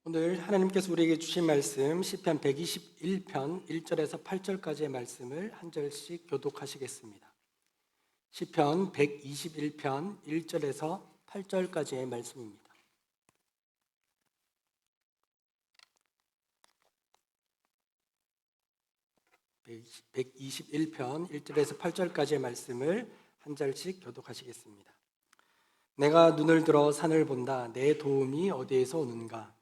오늘 하나님께서 우리에게 주신 말씀 시편 121편 1절에서 8절까지의 말씀을 한 절씩 교독하시겠습니다. 시편 121편 1절에서 8절까지의 말씀입니다. (121편) 1절에서 8절까지의 말씀을 한 절씩 교독하시겠습니다. 내가 눈을 들어 산을 본다. 내 도움이 어디에서 오는가?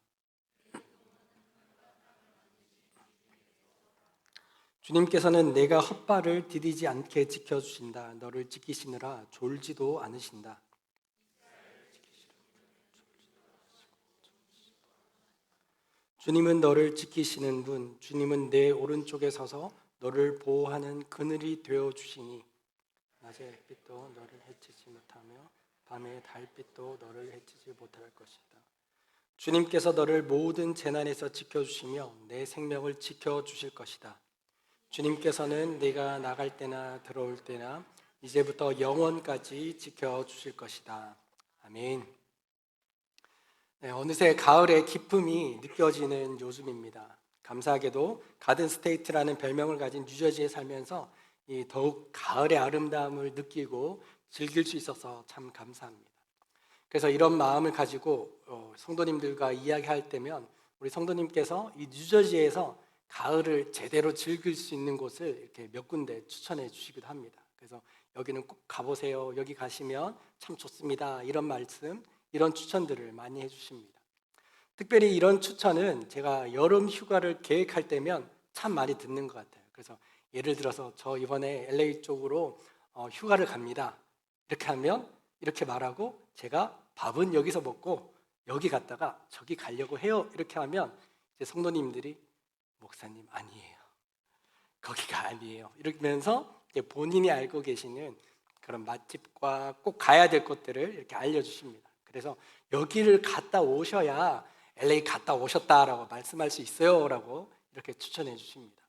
주님께서는 내가 헛발을 디디지 않게 지켜주신다. 너를 지키시느라 졸지도 않으신다. 주님은 너를 지키시는 분, 주님은 내 오른쪽에 서서 너를 보호하는 그늘이 되어주시니 낮의 햇빛도 너를 해치지 못하며 밤의 달빛도 너를 해치지 못할 것이다. 주님께서 너를 모든 재난에서 지켜주시며 내 생명을 지켜주실 것이다. 주님께서는 네가 나갈 때나 들어올 때나 이제부터 영원까지 지켜주실 것이다. 아멘. 네, 어느새 가을의 기쁨이 느껴지는 요즘입니다. 감사하게도 가든스테이트라는 별명을 가진 뉴저지에 살면서 더욱 가을의 아름다움을 느끼고 즐길 수 있어서 참 감사합니다. 그래서 이런 마음을 가지고 성도님들과 이야기할 때면 우리 성도님께서 이 뉴저지에서 가을을 제대로 즐길 수 있는 곳을 이렇게 몇 군데 추천해 주시기도 합니다. 그래서 여기는 꼭 가보세요. 여기 가시면 참 좋습니다. 이런 말씀, 이런 추천들을 많이 해주십니다. 특별히 이런 추천은 제가 여름 휴가를 계획할 때면 참 많이 듣는 것 같아요. 그래서 예를 들어서 저 이번에 LA 쪽으로 휴가를 갑니다. 이렇게 하면 이렇게 말하고 제가 밥은 여기서 먹고 여기 갔다가 저기 가려고 해요. 이렇게 하면 이제 성도님들이 목사님 아니에요. 거기가 아니에요. 이러면서 본인이 알고 계시는 그런 맛집과 꼭 가야 될 곳들을 이렇게 알려주십니다. 그래서 여기를 갔다 오셔야 LA 갔다 오셨다라고 말씀할 수 있어요 라고 이렇게 추천해 주십니다.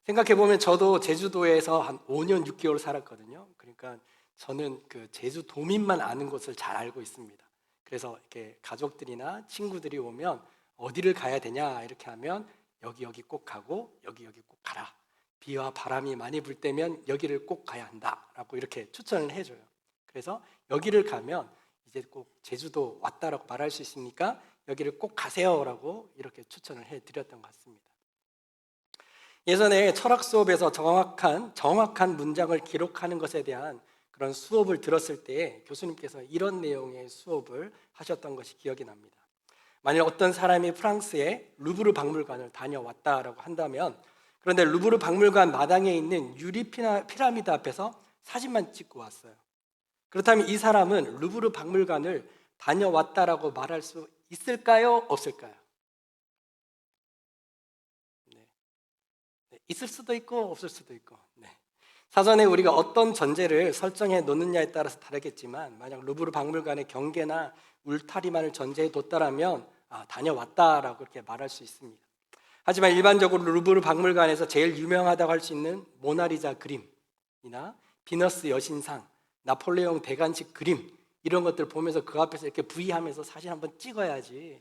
생각해보면 저도 제주도에서 한 5년 6개월 살았거든요. 그러니까 저는 그 제주도민만 아는 곳을 잘 알고 있습니다. 그래서 이렇게 가족들이나 친구들이 오면 어디를 가야 되냐 이렇게 하면 여기 꼭 가고 여기 꼭 가라. 비와 바람이 많이 불 때면 여기를 꼭 가야 한다라고 이렇게 추천을 해줘요. 그래서 여기를 가면 이제 꼭 제주도 왔다라고 말할 수 있으니까 여기를 꼭 가세요라고 이렇게 추천을 해드렸던 것 같습니다. 예전에 철학 수업에서 정확한 문장을 기록하는 것에 대한 그런 수업을 들었을 때 교수님께서 이런 내용의 수업을 하셨던 것이 기억이 납니다. 만약 어떤 사람이 프랑스의 루브르 박물관을 다녀왔다라고 한다면, 그런데 루브르 박물관 마당에 있는 유리 피라미드 앞에서 사진만 찍고 왔어요. 그렇다면 이 사람은 루브르 박물관을 다녀왔다라고 말할 수 있을까요? 없을까요? 네. 있을 수도 있고 없을 수도 있고. 네. 사전에 우리가 어떤 전제를 설정해 놓느냐에 따라서 다르겠지만, 만약 루브르 박물관의 경계나 울타리만을 전제해 뒀다라면 다녀왔다라고 그렇게 말할 수 있습니다. 하지만 일반적으로 루브르 박물관에서 제일 유명하다고 할 수 있는 모나리자 그림이나 비너스 여신상, 나폴레옹 대관식 그림 이런 것들 보면서 그 앞에서 이렇게 부위하면서 사진 한번 찍어야지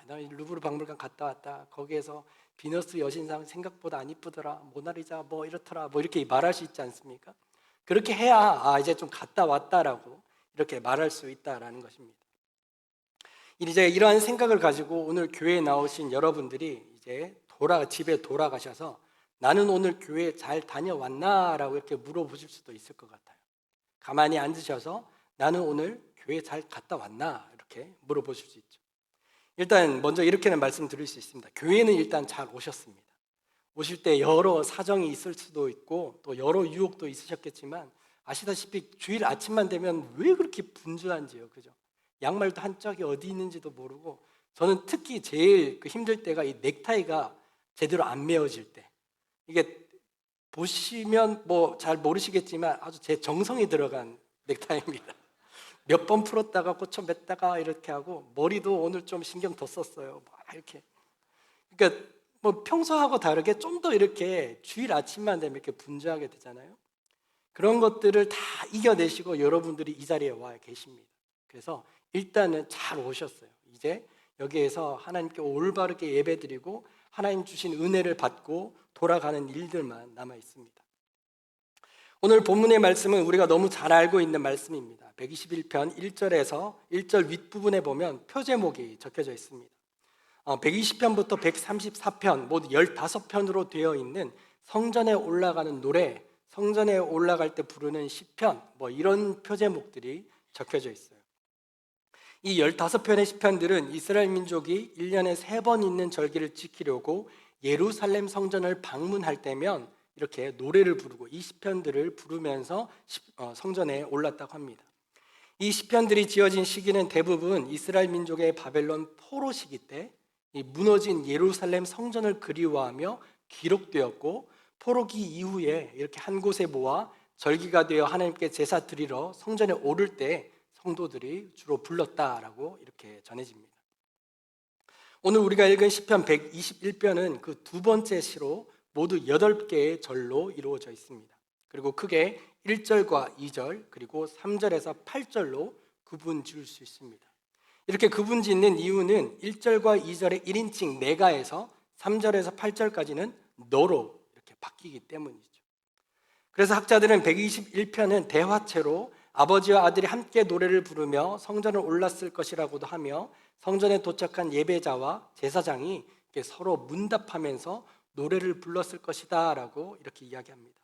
나 루브르 박물관 갔다 왔다. 거기에서 비너스 여신상 생각보다 안 이쁘더라. 모나리자 뭐 이렇더라. 뭐 이렇게 말할 수 있지 않습니까? 그렇게 해야 이제 좀 갔다 왔다라고 이렇게 말할 수 있다라는 것입니다. 이제 이러한 생각을 가지고 오늘 교회에 나오신 여러분들이 이제 집에 돌아가셔서 나는 오늘 교회 잘 다녀왔나? 라고 이렇게 물어보실 수도 있을 것 같아요. 가만히 앉으셔서 나는 오늘 교회 잘 갔다 왔나? 이렇게 물어보실 수 있죠. 일단 먼저 이렇게는 말씀드릴 수 있습니다. 교회는 일단 잘 오셨습니다. 오실 때 여러 사정이 있을 수도 있고 또 여러 유혹도 있으셨겠지만 아시다시피 주일 아침만 되면 왜 그렇게 분주한지요, 그죠? 양말도 한 짝이 어디 있는지도 모르고, 저는 특히 제일 힘들 때가 이 넥타이가 제대로 안 매어질 때, 이게 보시면 뭐 잘 모르시겠지만 아주 제 정성이 들어간 넥타이입니다. 몇 번 풀었다가 꽂혀 맸다가 이렇게 하고, 머리도 오늘 좀 신경 더 썼어요. 막 이렇게. 그러니까 뭐 평소하고 다르게 좀 더 이렇게 주일 아침만 되면 이렇게 분주하게 되잖아요. 그런 것들을 다 이겨내시고 여러분들이 이 자리에 와 계십니다. 그래서 일단은 잘 오셨어요. 이제 여기에서 하나님께 올바르게 예배드리고 하나님 주신 은혜를 받고 돌아가는 일들만 남아 있습니다. 오늘 본문의 말씀은 우리가 너무 잘 알고 있는 말씀입니다. 121편 1절에서 1절 윗부분에 보면 표제목이 적혀져 있습니다. 120편부터 134편 모두 15편으로 되어 있는 성전에 올라가는 노래, 성전에 올라갈 때 부르는 시편, 이런 표제목들이 적혀져 있어요. 이 15편의 시편들은 이스라엘 민족이 1년에 3번 있는 절기를 지키려고 예루살렘 성전을 방문할 때면 이렇게 노래를 부르고 이 시편들을 부르면서 성전에 올랐다고 합니다. 이 시편들이 지어진 시기는 대부분 이스라엘 민족의 바벨론 포로 시기 때 이 무너진 예루살렘 성전을 그리워하며 기록되었고, 포로기 이후에 이렇게 한 곳에 모아 절기가 되어 하나님께 제사 드리러 성전에 오를 때 성도들이 주로 불렀다라고 이렇게 전해집니다. 오늘 우리가 읽은 시편 121편은 그 두 번째 시로 모두 8개의 절로 이루어져 있습니다. 그리고 크게 1절과 2절 그리고 3절에서 8절로 구분 지을 수 있습니다. 이렇게 구분 짓는 이유는 1절과 2절의 1인칭 내가에서 3절에서 8절까지는 너로 이렇게 바뀌기 때문이죠. 그래서 학자들은 121편은 대화체로 아버지와 아들이 함께 노래를 부르며 성전을 올랐을 것이라고도 하며, 성전에 도착한 예배자와 제사장이 이렇게 서로 문답하면서 노래를 불렀을 것이다 라고 이렇게 이야기합니다.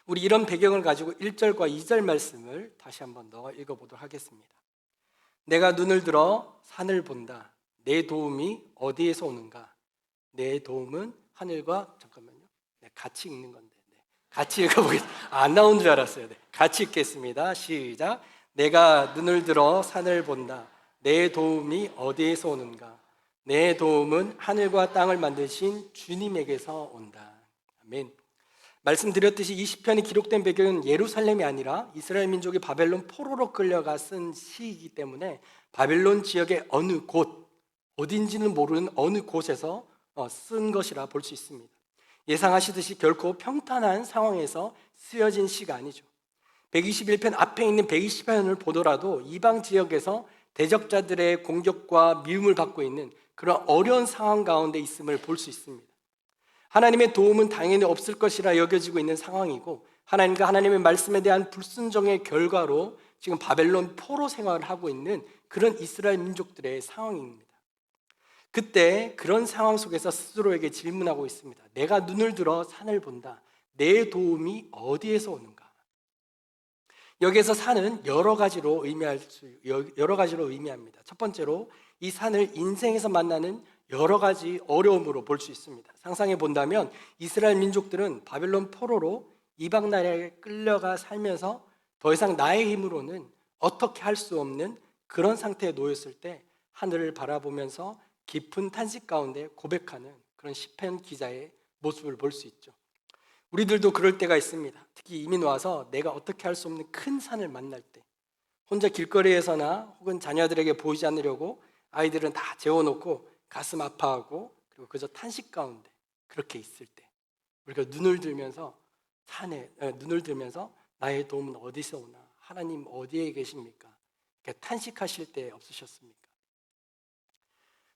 우리 이런 배경을 가지고 1절과 2절 말씀을 다시 한번 더 읽어보도록 하겠습니다. 내가 눈을 들어 산을 본다. 내 도움이 어디에서 오는가? 내 도움은 하늘과, 잠깐만요. 같이 읽는 건데. 같이 읽어보겠습니다. 안 나온 줄 알았어요. 같이 읽겠습니다. 시작. 내가 눈을 들어 산을 본다. 내 도움이 어디에서 오는가? 내 도움은 하늘과 땅을 만드신 주님에게서 온다. 아멘. 말씀드렸듯이 이 시편이 기록된 배경은 예루살렘이 아니라 이스라엘 민족이 바벨론 포로로 끌려가 쓴 시이기 때문에 바벨론 지역의 어느 곳, 어딘지는 모르는 어느 곳에서 쓴 것이라 볼 수 있습니다. 예상하시듯이 결코 평탄한 상황에서 쓰여진 시가 아니죠. 121편 앞에 있는 120편을 보더라도 이방 지역에서 대적자들의 공격과 미움을 받고 있는 그런 어려운 상황 가운데 있음을 볼 수 있습니다. 하나님의 도움은 당연히 없을 것이라 여겨지고 있는 상황이고, 하나님과 하나님의 말씀에 대한 불순종의 결과로 지금 바벨론 포로 생활을 하고 있는 그런 이스라엘 민족들의 상황입니다. 그때 그런 상황 속에서 스스로에게 질문하고 있습니다. 내가 눈을 들어 산을 본다. 내 도움이 어디에서 오는가? 여기에서 산은 여러 가지로 의미합니다. 첫 번째로 이 산을 인생에서 만나는 여러 가지 어려움으로 볼 수 있습니다. 상상해 본다면 이스라엘 민족들은 바벨론 포로로 이방 나라에 끌려가 살면서 더 이상 나의 힘으로는 어떻게 할 수 없는 그런 상태에 놓였을 때 하늘을 바라보면서 깊은 탄식 가운데 고백하는 그런 시편 기자의 모습을 볼 수 있죠. 우리들도 그럴 때가 있습니다. 특히 이민 와서 내가 어떻게 할 수 없는 큰 산을 만날 때, 혼자 길거리에서나 혹은 자녀들에게 보이지 않으려고 아이들은 다 재워놓고 가슴 아파하고 그리고 그저 탄식 가운데 그렇게 있을 때 우리가 눈을 들면서 나의 도움은 어디서 오나? 하나님 어디에 계십니까? 이렇게 탄식하실 때 없으셨습니까?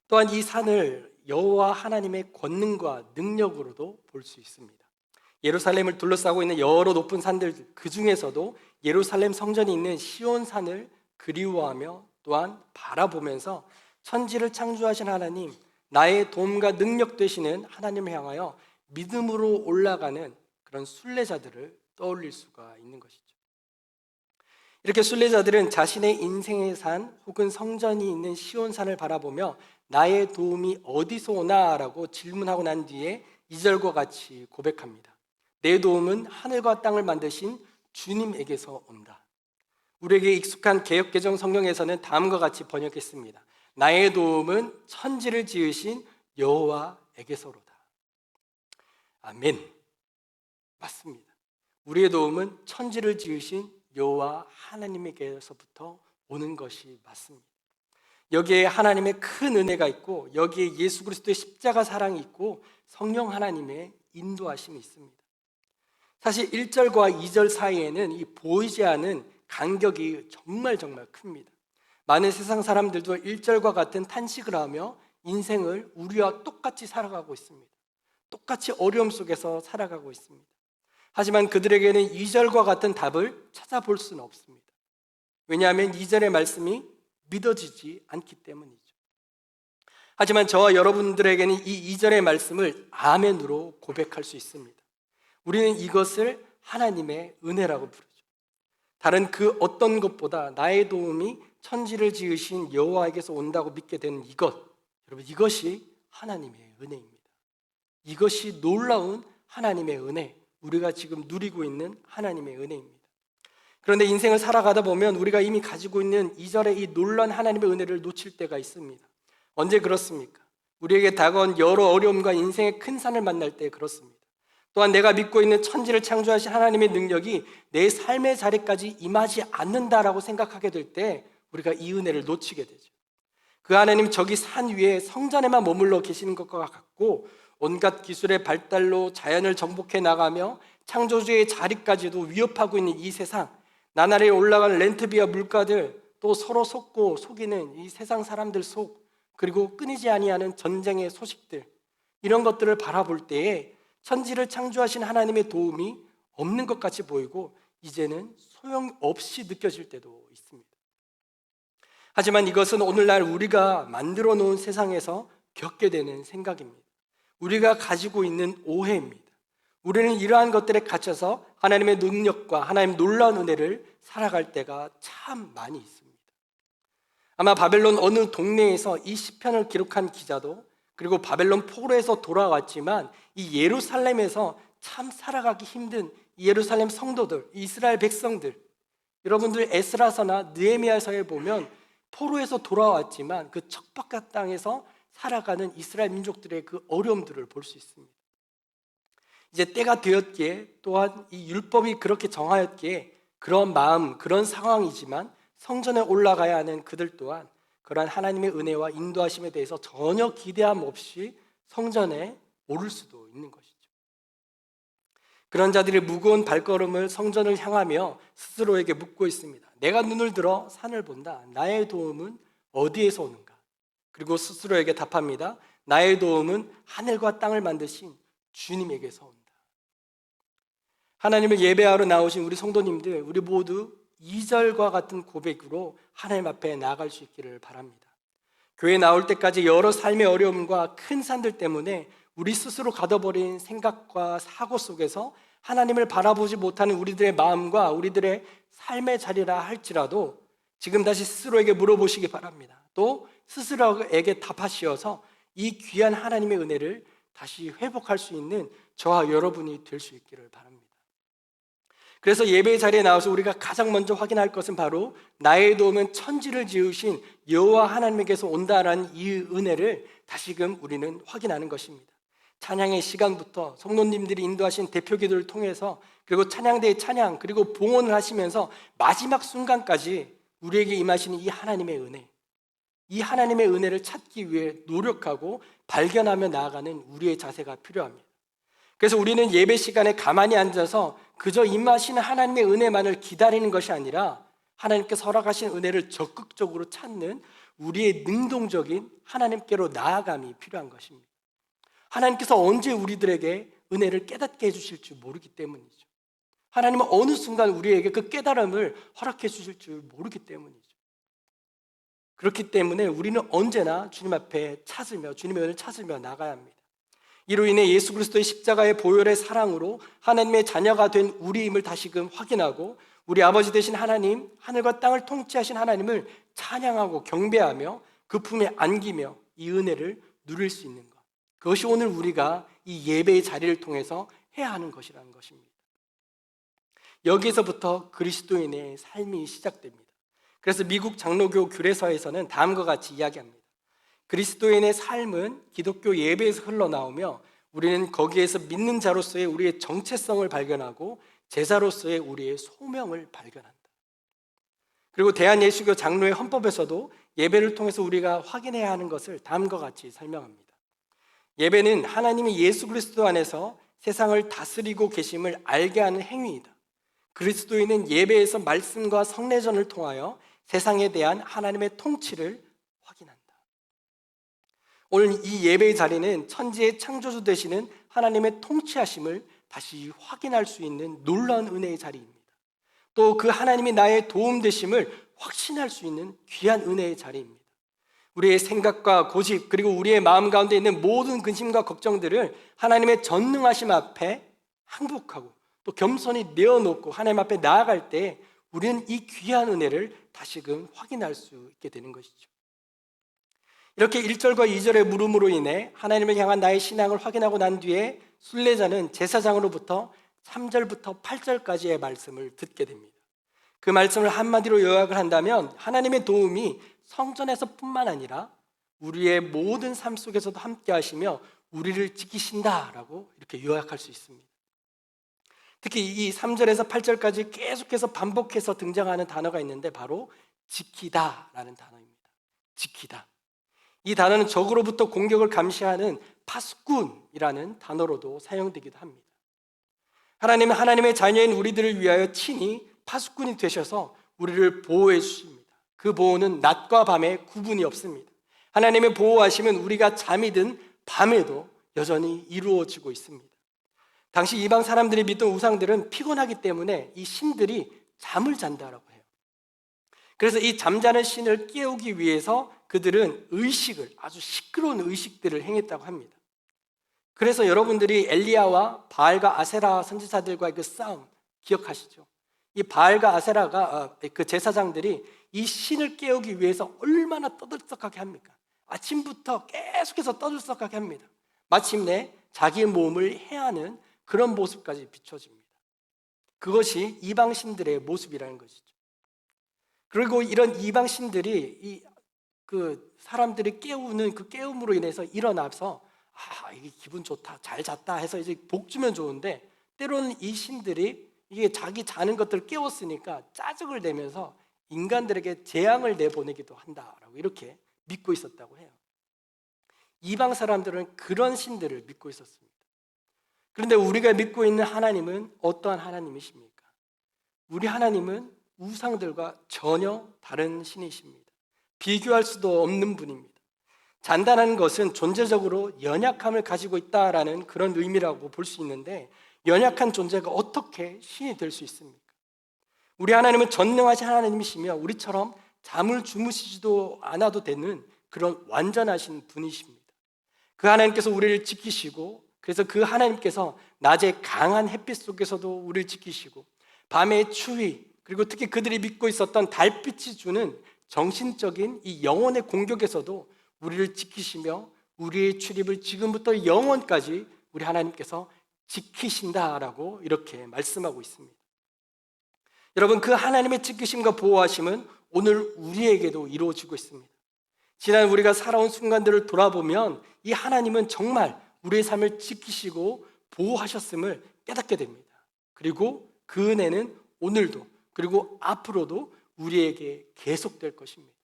또한 이 산을 여호와 하나님의 권능과 능력으로도 볼 수 있습니다. 예루살렘을 둘러싸고 있는 여러 높은 산들 그 중에서도 예루살렘 성전이 있는 시온산을 그리워하며 또한 바라보면서 천지를 창조하신 하나님, 나의 도움과 능력 되시는 하나님을 향하여 믿음으로 올라가는 그런 순례자들을 떠올릴 수가 있는 것이죠. 이렇게 순례자들은 자신의 인생의 산 혹은 성전이 있는 시온산을 바라보며 나의 도움이 어디서 오나라고 질문하고 난 뒤에 2절과 같이 고백합니다. 내 도움은 하늘과 땅을 만드신 주님에게서 온다. 우리에게 익숙한 개역개정 성경에서는 다음과 같이 번역했습니다. 나의 도움은 천지를 지으신 여호와에게서로다. 아멘. 맞습니다. 우리의 도움은 천지를 지으신 여호와 하나님에게서부터 오는 것이 맞습니다. 여기에 하나님의 큰 은혜가 있고, 여기에 예수 그리스도의 십자가 사랑이 있고, 성령 하나님의 인도하심이 있습니다. 사실 1절과 2절 사이에는 이 보이지 않은 간격이 정말 큽니다. 많은 세상 사람들도 1절과 같은 탄식을 하며 인생을 우리와 똑같이 살아가고 있습니다. 똑같이 어려움 속에서 살아가고 있습니다. 하지만 그들에게는 2절과 같은 답을 찾아볼 수는 없습니다. 왜냐하면 2절의 말씀이 믿어지지 않기 때문이죠. 하지만 저와 여러분들에게는 이 2절의 말씀을 아멘으로 고백할 수 있습니다. 우리는 이것을 하나님의 은혜라고 부르죠. 다른 그 어떤 것보다 나의 도움이 천지를 지으신 여호와에게서 온다고 믿게 되는 이것, 여러분, 이것이 하나님의 은혜입니다. 이것이 놀라운 하나님의 은혜, 우리가 지금 누리고 있는 하나님의 은혜입니다. 그런데 인생을 살아가다 보면 우리가 이미 가지고 있는 2절의 이 놀라운 하나님의 은혜를 놓칠 때가 있습니다. 언제 그렇습니까? 우리에게 다가온 여러 어려움과 인생의 큰 산을 만날 때 그렇습니다. 또한 내가 믿고 있는 천지를 창조하신 하나님의 능력이 내 삶의 자리까지 임하지 않는다라고 생각하게 될 때 우리가 이 은혜를 놓치게 되죠. 그 하나님 저기 산 위에 성전에만 머물러 계시는 것과 같고 온갖 기술의 발달로 자연을 정복해 나가며 창조주의 자리까지도 위협하고 있는 이 세상, 나날이 올라가는 렌트비와 물가들, 또 서로 속고 속이는 이 세상 사람들 속, 그리고 끊이지 아니하는 전쟁의 소식들, 이런 것들을 바라볼 때에 천지를 창조하신 하나님의 도움이 없는 것 같이 보이고 이제는 소용없이 느껴질 때도 있습니다. 하지만 이것은 오늘날 우리가 만들어 놓은 세상에서 겪게 되는 생각입니다. 우리가 가지고 있는 오해입니다. 우리는 이러한 것들에 갇혀서 하나님의 능력과 하나님의 놀라운 은혜를 살아갈 때가 참 많이 있습니다. 아마 바벨론 어느 동네에서 이 시편을 기록한 기자도, 그리고 바벨론 포로에서 돌아왔지만 이 예루살렘에서 참 살아가기 힘든 이 예루살렘 성도들, 이스라엘 백성들, 여러분들 에스라서나 느헤미야서에 보면 포로에서 돌아왔지만 그 척박한 땅에서 살아가는 이스라엘 민족들의 그 어려움들을 볼 수 있습니다. 이제 때가 되었기에, 또한 이 율법이 그렇게 정하였기에 그런 마음, 그런 상황이지만 성전에 올라가야 하는 그들 또한 그러한 하나님의 은혜와 인도하심에 대해서 전혀 기대함 없이 성전에 오를 수도 있는 것이죠. 그런 자들이 무거운 발걸음을 성전을 향하며 스스로에게 묻고 있습니다. 내가 눈을 들어 산을 본다. 나의 도움은 어디에서 오는가? 그리고 스스로에게 답합니다. 나의 도움은 하늘과 땅을 만드신 주님에게서 온다. 하나님을 예배하러 나오신 우리 성도님들, 우리 모두 2절과 같은 고백으로 하나님 앞에 나아갈 수 있기를 바랍니다. 교회 나올 때까지 여러 삶의 어려움과 큰 산들 때문에 우리 스스로 가둬버린 생각과 사고 속에서 하나님을 바라보지 못하는 우리들의 마음과 우리들의 삶의 자리라 할지라도 지금 다시 스스로에게 물어보시기 바랍니다. 또 스스로에게 답하시어서 이 귀한 하나님의 은혜를 다시 회복할 수 있는 저와 여러분이 될 수 있기를 바랍니다. 그래서 예배의 자리에 나와서 우리가 가장 먼저 확인할 것은 바로 나의 도움은 천지를 지으신 여호와 하나님에게서 온다라는 이 은혜를 다시금 우리는 확인하는 것입니다. 찬양의 시간부터 성도님들이 인도하신 대표 기도를 통해서, 그리고 찬양대의 찬양, 그리고 봉헌을 하시면서 마지막 순간까지 우리에게 임하시는 이 하나님의 은혜, 이 하나님의 은혜를 찾기 위해 노력하고 발견하며 나아가는 우리의 자세가 필요합니다. 그래서 우리는 예배 시간에 가만히 앉아서 그저 임하시는 하나님의 은혜만을 기다리는 것이 아니라 하나님께서 허락하신 은혜를 적극적으로 찾는 우리의 능동적인 하나님께로 나아감이 필요한 것입니다. 하나님께서 언제 우리들에게 은혜를 깨닫게 해주실 줄 모르기 때문이죠. 하나님은 어느 순간 우리에게 그 깨달음을 허락해 주실 줄 모르기 때문이죠. 그렇기 때문에 우리는 언제나 주님 앞에 찾으며 주님의 은혜를 찾으며 나가야 합니다. 이로 인해 예수 그리스도의 십자가의 보혈의 사랑으로 하나님의 자녀가 된 우리임을 다시금 확인하고 우리 아버지 되신 하나님, 하늘과 땅을 통치하신 하나님을 찬양하고 경배하며 그 품에 안기며 이 은혜를 누릴 수 있는 것, 그것이 오늘 우리가 이 예배의 자리를 통해서 해야 하는 것이라는 것입니다. 여기서부터 그리스도인의 삶이 시작됩니다. 그래서 미국 장로교 규례서에서는 다음과 같이 이야기합니다. 그리스도인의 삶은 기독교 예배에서 흘러나오며 우리는 거기에서 믿는 자로서의 우리의 정체성을 발견하고 제자로서의 우리의 소명을 발견한다. 그리고 대한예수교 장로의 헌법에서도 예배를 통해서 우리가 확인해야 하는 것을 다음과 같이 설명합니다. 예배는 하나님이 예수 그리스도 안에서 세상을 다스리고 계심을 알게 하는 행위이다. 그리스도인은 예배에서 말씀과 성례전을 통하여 세상에 대한 하나님의 통치를 확인한다. 오늘 이 예배의 자리는 천지의 창조주 되시는 하나님의 통치하심을 다시 확인할 수 있는 놀라운 은혜의 자리입니다. 또 그 하나님이 나의 도움 되심을 확신할 수 있는 귀한 은혜의 자리입니다. 우리의 생각과 고집 그리고 우리의 마음 가운데 있는 모든 근심과 걱정들을 하나님의 전능하심 앞에 항복하고 또 겸손히 내어놓고 하나님 앞에 나아갈 때 우리는 이 귀한 은혜를 다시금 확인할 수 있게 되는 것이죠. 이렇게 1절과 2절의 물음으로 인해 하나님을 향한 나의 신앙을 확인하고 난 뒤에 순례자는 제사장으로부터 3절부터 8절까지의 말씀을 듣게 됩니다. 그 말씀을 한마디로 요약을 한다면 하나님의 도움이 성전에서 뿐만 아니라 우리의 모든 삶 속에서도 함께 하시며 우리를 지키신다라고 이렇게 요약할 수 있습니다. 특히 이 3절에서 8절까지 계속해서 반복해서 등장하는 단어가 있는데 바로 지키다라는 단어입니다. 지키다. 이 단어는 적으로부터 공격을 감시하는 파수꾼이라는 단어로도 사용되기도 합니다. 하나님은 하나님의 자녀인 우리들을 위하여 친히 파수꾼이 되셔서 우리를 보호해 주십니다. 그 보호는 낮과 밤에 구분이 없습니다. 하나님의 보호하심은 우리가 잠이 든 밤에도 여전히 이루어지고 있습니다. 당시 이방 사람들이 믿던 우상들은 피곤하기 때문에 이 신들이 잠을 잔다라고 해요. 그래서 이 잠자는 신을 깨우기 위해서 그들은 의식을, 아주 시끄러운 의식들을 행했다고 합니다. 그래서 여러분들이 엘리야와 바알과 아세라 선지자들과의 그 싸움 기억하시죠? 이 바알과 아세라가 그 제사장들이 이 신을 깨우기 위해서 얼마나 떠들썩하게 합니까? 아침부터 계속해서 떠들썩하게 합니다. 마침내 자기의 몸을 해하는 그런 모습까지 비춰집니다. 그것이 이방신들의 모습이라는 것이죠. 그리고 이런 이방신들이 그 사람들이 깨우는 그 깨움으로 인해서 일어나서 이게 기분 좋다, 잘 잤다 해서 이제 복 주면 좋은데 때로는 이 신들이 이게 자기 자는 것들을 깨웠으니까 짜증을 내면서 인간들에게 재앙을 내보내기도 한다라고 이렇게 믿고 있었다고 해요. 이방 사람들은 그런 신들을 믿고 있었습니다. 그런데 우리가 믿고 있는 하나님은 어떠한 하나님이십니까? 우리 하나님은 우상들과 전혀 다른 신이십니다. 비교할 수도 없는 분입니다. 잔다는 것은 존재적으로 연약함을 가지고 있다라는 그런 의미라고 볼 수 있는데 연약한 존재가 어떻게 신이 될 수 있습니까? 우리 하나님은 전능하신 하나님이시며 우리처럼 잠을 주무시지도 않아도 되는 그런 완전하신 분이십니다. 그 하나님께서 우리를 지키시고 그래서 그 하나님께서 낮에 강한 햇빛 속에서도 우리를 지키시고 밤의 추위 그리고 특히 그들이 믿고 있었던 달빛이 주는 정신적인 이 영혼의 공격에서도 우리를 지키시며 우리의 출입을 지금부터 영원까지 우리 하나님께서 지키신다라고 이렇게 말씀하고 있습니다. 여러분, 그 하나님의 지키심과 보호하심은 오늘 우리에게도 이루어지고 있습니다. 지난 우리가 살아온 순간들을 돌아보면 이 하나님은 정말 우리의 삶을 지키시고 보호하셨음을 깨닫게 됩니다. 그리고 그 은혜는 오늘도 그리고 앞으로도 우리에게 계속될 것입니다.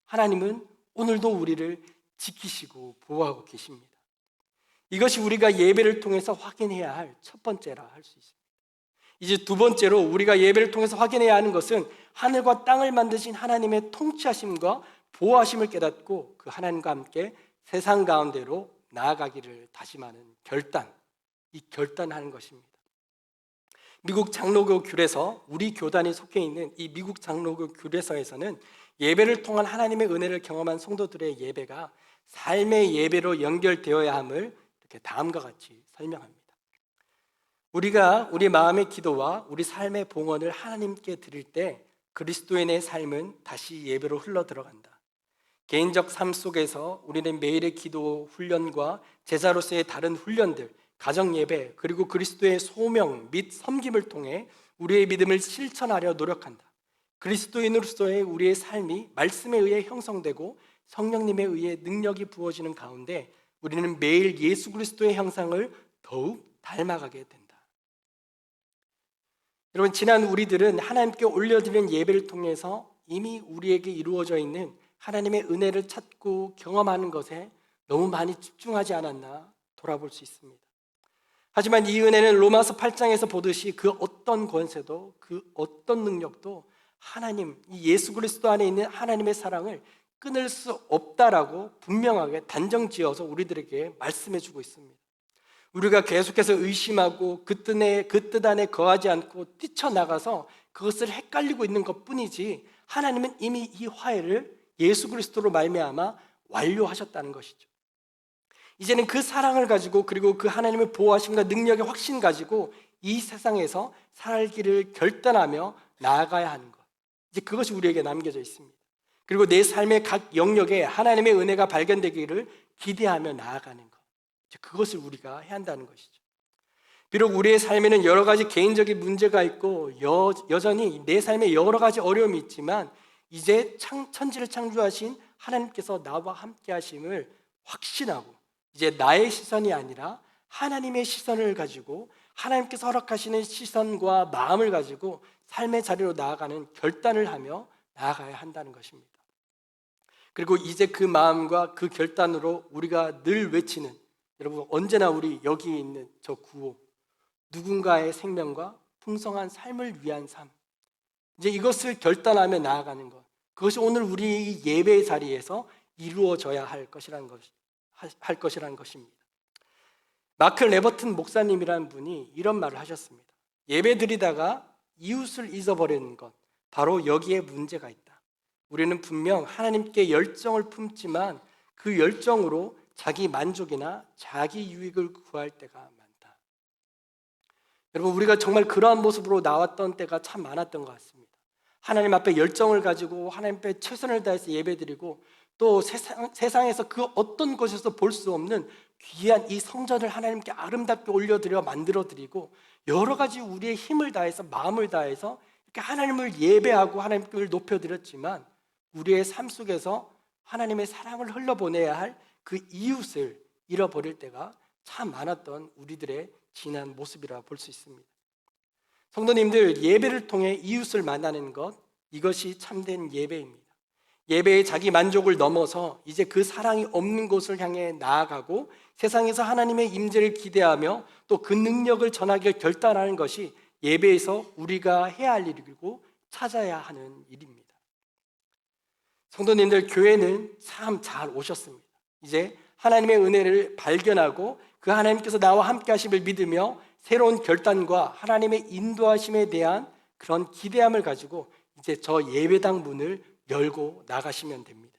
하나님은 오늘도 우리를 지키시고 보호하고 계십니다. 이것이 우리가 예배를 통해서 확인해야 할 첫 번째라 할 수 있습니다. 이제 두 번째로 우리가 예배를 통해서 확인해야 하는 것은 하늘과 땅을 만드신 하나님의 통치하심과 보호하심을 깨닫고 그 하나님과 함께 세상 가운데로 나아가기를 다짐하는 결단, 이 결단하는 것입니다. 미국 장로교 규례서, 우리 교단이 속해 있는 이 미국 장로교 규례서에서는 예배를 통한 하나님의 은혜를 경험한 성도들의 예배가 삶의 예배로 연결되어야 함을 이렇게 다음과 같이 설명합니다. 우리가 우리 마음의 기도와 우리 삶의 봉헌을 하나님께 드릴 때 그리스도인의 삶은 다시 예배로 흘러 들어간다. 개인적 삶 속에서 우리는 매일의 기도 훈련과 제자로서의 다른 훈련들, 가정 예배, 그리고 그리스도의 소명 및 섬김을 통해 우리의 믿음을 실천하려 노력한다. 그리스도인으로서의 우리의 삶이 말씀에 의해 형성되고 성령님에 의해 능력이 부어지는 가운데 우리는 매일 예수 그리스도의 형상을 더욱 닮아가게 된다. 여러분, 지난 우리들은 하나님께 올려드리는 예배를 통해서 이미 우리에게 이루어져 있는 하나님의 은혜를 찾고 경험하는 것에 너무 많이 집중하지 않았나 돌아볼 수 있습니다. 하지만 이 은혜는 로마서 8장에서 보듯이 그 어떤 권세도 그 어떤 능력도 하나님, 이 예수 그리스도 안에 있는 하나님의 사랑을 끊을 수 없다라고 분명하게 단정지어서 우리들에게 말씀해 주고 있습니다. 우리가 계속해서 의심하고 그 뜻 안에 거하지 않고 뛰쳐나가서 그것을 헷갈리고 있는 것뿐이지, 하나님은 이미 이 화해를 예수 그리스도로 말미암아 완료하셨다는 것이죠. 이제는 그 사랑을 가지고, 그리고 그 하나님의 보호하심과 능력의 확신 가지고 이 세상에서 살기를 결단하며 나아가야 하는 것, 이제 그것이 우리에게 남겨져 있습니다. 그리고 내 삶의 각 영역에 하나님의 은혜가 발견되기를 기대하며 나아가는 것, 이제 그것을 우리가 해야 한다는 것이죠. 비록 우리의 삶에는 여러 가지 개인적인 문제가 있고 여전히 내 삶에 여러 가지 어려움이 있지만, 이제 천지를 창조하신 하나님께서 나와 함께 하심을 확신하고, 이제 나의 시선이 아니라 하나님의 시선을 가지고, 하나님께서 허락하시는 시선과 마음을 가지고 삶의 자리로 나아가는 결단을 하며 나아가야 한다는 것입니다. 그리고 이제 그 마음과 그 결단으로 우리가 늘 외치는, 여러분 언제나 우리 여기 있는 저 구호, 누군가의 생명과 풍성한 삶을 위한 삶, 이제 이것을 결단하며 나아가는 것, 그것이 오늘 우리 예배의 자리에서 이루어져야 할 것이라는 것입니다. 마크 레버튼 목사님이라는 분이 이런 말을 하셨습니다. 예배 드리다가 이웃을 잊어버리는 것, 바로 여기에 문제가 있다. 우리는 분명 하나님께 열정을 품지만 그 열정으로 자기 만족이나 자기 유익을 구할 때가 많다. 여러분, 우리가 정말 그러한 모습으로 나왔던 때가 참 많았던 것 같습니다. 하나님 앞에 열정을 가지고 하나님 앞에 최선을 다해서 예배드리고, 또 세상에서 그 어떤 곳에서 볼 수 없는 귀한 이 성전을 하나님께 아름답게 올려드려 만들어드리고, 여러 가지 우리의 힘을 다해서 마음을 다해서 이렇게 하나님을 예배하고 하나님을 높여드렸지만, 우리의 삶 속에서 하나님의 사랑을 흘러보내야 할 그 이웃을 잃어버릴 때가 참 많았던 우리들의 지난 모습이라 볼 수 있습니다. 성도님들, 예배를 통해 이웃을 만나는 것, 이것이 참된 예배입니다. 예배의 자기 만족을 넘어서 이제 그 사랑이 없는 곳을 향해 나아가고, 세상에서 하나님의 임재를 기대하며 또 그 능력을 전하길 결단하는 것이 예배에서 우리가 해야 할 일이고 찾아야 하는 일입니다. 성도님들, 교회는 참 잘 오셨습니다. 이제 하나님의 은혜를 발견하고 그 하나님께서 나와 함께 하심을 믿으며 새로운 결단과 하나님의 인도하심에 대한 그런 기대함을 가지고 이제 저 예배당 문을 열고 나가시면 됩니다.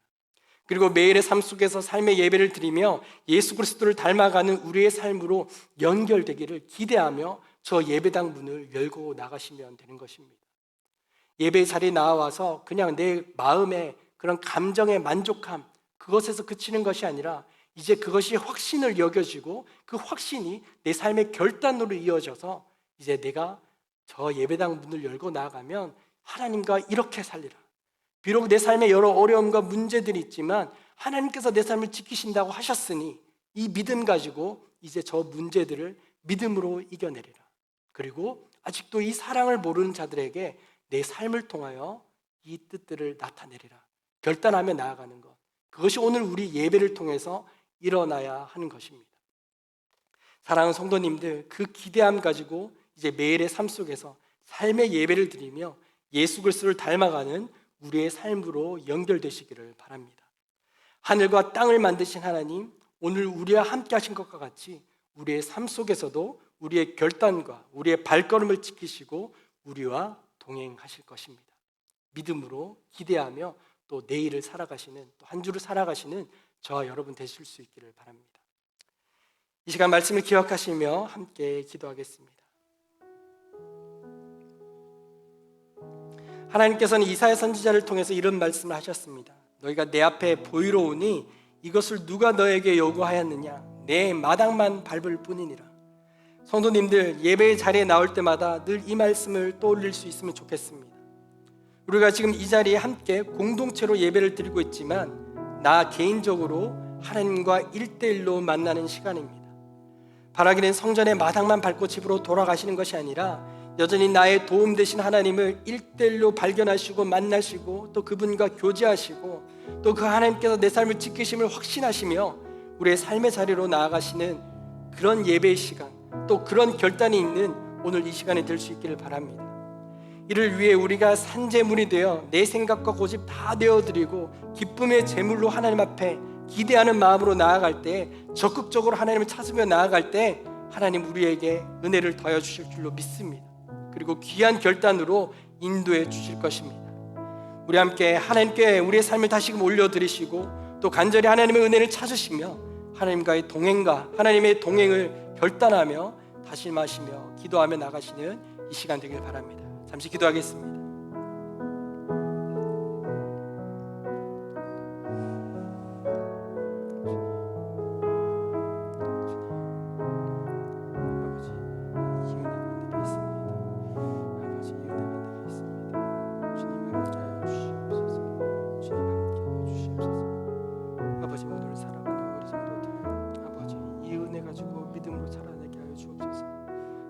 그리고 매일의 삶 속에서 삶의 예배를 드리며 예수 그리스도를 닮아가는 우리의 삶으로 연결되기를 기대하며 저 예배당 문을 열고 나가시면 되는 것입니다. 예배 자리에 나와서 그냥 내 마음의 그런 감정의 만족함, 그것에서 그치는 것이 아니라 이제 그것이 확신을 여겨지고, 그 확신이 내 삶의 결단으로 이어져서 이제 내가 저 예배당 문을 열고 나아가면 하나님과 이렇게 살리라. 비록 내 삶에 여러 어려움과 문제들이 있지만 하나님께서 내 삶을 지키신다고 하셨으니 이 믿음 가지고 이제 저 문제들을 믿음으로 이겨내리라. 그리고 아직도 이 사랑을 모르는 자들에게 내 삶을 통하여 이 뜻들을 나타내리라. 결단하며 나아가는 것, 그것이 오늘 우리 예배를 통해서 일어나야 하는 것입니다. 사랑하는 성도님들, 그 기대함 가지고 이제 매일의 삶 속에서 삶의 예배를 드리며 예수 그리스도를 닮아가는 우리의 삶으로 연결되시기를 바랍니다. 하늘과 땅을 만드신 하나님, 오늘 우리와 함께 하신 것과 같이 우리의 삶 속에서도 우리의 결단과 우리의 발걸음을 지키시고 우리와 동행하실 것입니다. 믿음으로 기대하며 또 내일을 살아가시는, 또 한 주를 살아가시는 저와 여러분 되실 수 있기를 바랍니다. 이 시간 말씀을 기억하시며 함께 기도하겠습니다. 하나님께서는 이사야 선지자를 통해서 이런 말씀을 하셨습니다. 너희가 내 앞에 보이러 오니 이것을 누가 너에게 요구하였느냐? 내 마당만 밟을 뿐이니라. 성도님들, 예배의 자리에 나올 때마다 늘 이 말씀을 떠올릴 수 있으면 좋겠습니다. 우리가 지금 이 자리에 함께 공동체로 예배를 드리고 있지만 나 개인적으로 하나님과 1대1로 만나는 시간입니다. 바라기는 성전의 마당만 밟고 집으로 돌아가시는 것이 아니라 여전히 나의 도움 되신 하나님을 1대1로 발견하시고 만나시고 또 그분과 교제하시고 또 그 하나님께서 내 삶을 지키심을 확신하시며 우리의 삶의 자리로 나아가시는 그런 예배의 시간, 또 그런 결단이 있는 오늘 이 시간이 될 수 있기를 바랍니다. 이를 위해 우리가 산제물이 되어 내 생각과 고집 다 내어드리고 기쁨의 제물로 하나님 앞에 기대하는 마음으로 나아갈 때, 적극적으로 하나님을 찾으며 나아갈 때 하나님 우리에게 은혜를 더하여 주실 줄로 믿습니다. 그리고 귀한 결단으로 인도해 주실 것입니다. 우리 함께 하나님께 우리의 삶을 다시금 올려드리시고 또 간절히 하나님의 은혜를 찾으시며 하나님과의 동행과 하나님의 동행을 결단하며 다짐하시며 기도하며 나가시는 이 시간 되길 바랍니다. 잠시 기도하겠습니다.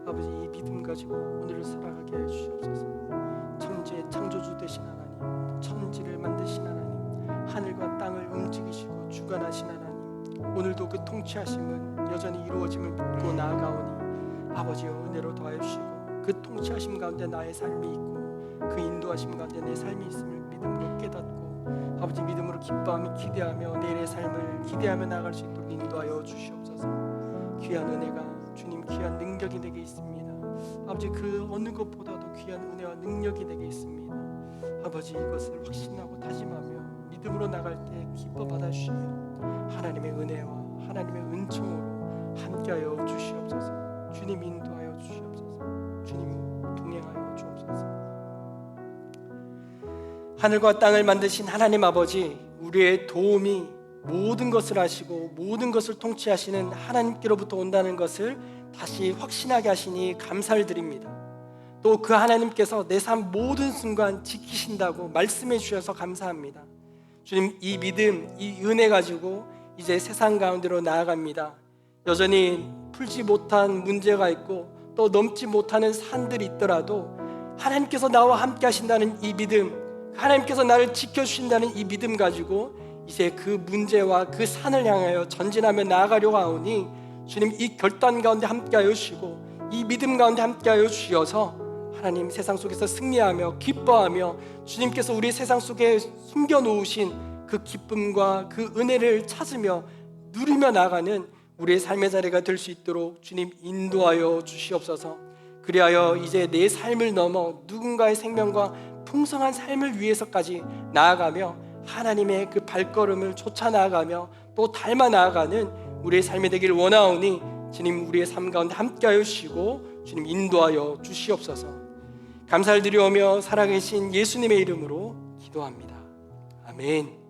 아버지, 이 믿음 가지고 오늘을 살아가게 해 주시옵소서. 천지의 창조주 되신 하나님, 천지를 만드신 하나님, 하늘과 땅을 움직이시고 주관하신 하나님, 오늘도 그 통치하심은 여전히 이루어짐을 믿고 나아가오니 아버지여 은혜로 더하여 주시고 그 통치하심 가운데 나의 삶이 있고 그 인도하심 가운데 내 삶이 있음을 믿음으로 깨닫고 아버지 믿음으로 기뻐하며 기대하며 내일의 삶을 기대하며 나아갈 수 있도록 인도하여 주시옵소서. 귀한 은혜가 주님 귀한 능력이 내게 있습니다. 아버지 그 어느 것보다도 귀한 은혜와 능력이 내게 있습니다. 아버지 이것을 확신하고 다짐하며 믿음으로 나갈 때 기뻐 받아주시며 하나님의 은혜와 하나님의 은총으로 함께하여 주시옵소서. 주님 인도하여 주시옵소서. 주님 동행하여 주옵소서. 하늘과 땅을 만드신 하나님 아버지, 우리의 도움이 모든 것을 아시고 모든 것을 통치하시는 하나님께로부터 온다는 것을 다시 확신하게 하시니 감사를 드립니다. 또 그 하나님께서 내 삶 모든 순간 지키신다고 말씀해 주셔서 감사합니다. 주님, 이 믿음, 이 은혜 가지고 이제 세상 가운데로 나아갑니다. 여전히 풀지 못한 문제가 있고 또 넘지 못하는 산들이 있더라도 하나님께서 나와 함께 하신다는 이 믿음, 하나님께서 나를 지켜주신다는 이 믿음 가지고 이제 그 문제와 그 산을 향하여 전진하며 나아가려고 하오니 주님 이 결단 가운데 함께하여 주시고 이 믿음 가운데 함께하여 주셔서 하나님 세상 속에서 승리하며 기뻐하며 주님께서 우리 세상 속에 숨겨놓으신 그 기쁨과 그 은혜를 찾으며 누리며 나가는 우리의 삶의 자리가 될 수 있도록 주님 인도하여 주시옵소서. 그리하여 이제 내 삶을 넘어 누군가의 생명과 풍성한 삶을 위해서까지 나아가며 하나님의 그 발걸음을 쫓아 나아가며 또 닮아 나아가는 우리의 삶이 되길 원하오니 주님 우리의 삶 가운데 함께하여 주시고 주님 인도하여 주시옵소서. 감사를 드리오며 살아계신 예수님의 이름으로 기도합니다. 아멘.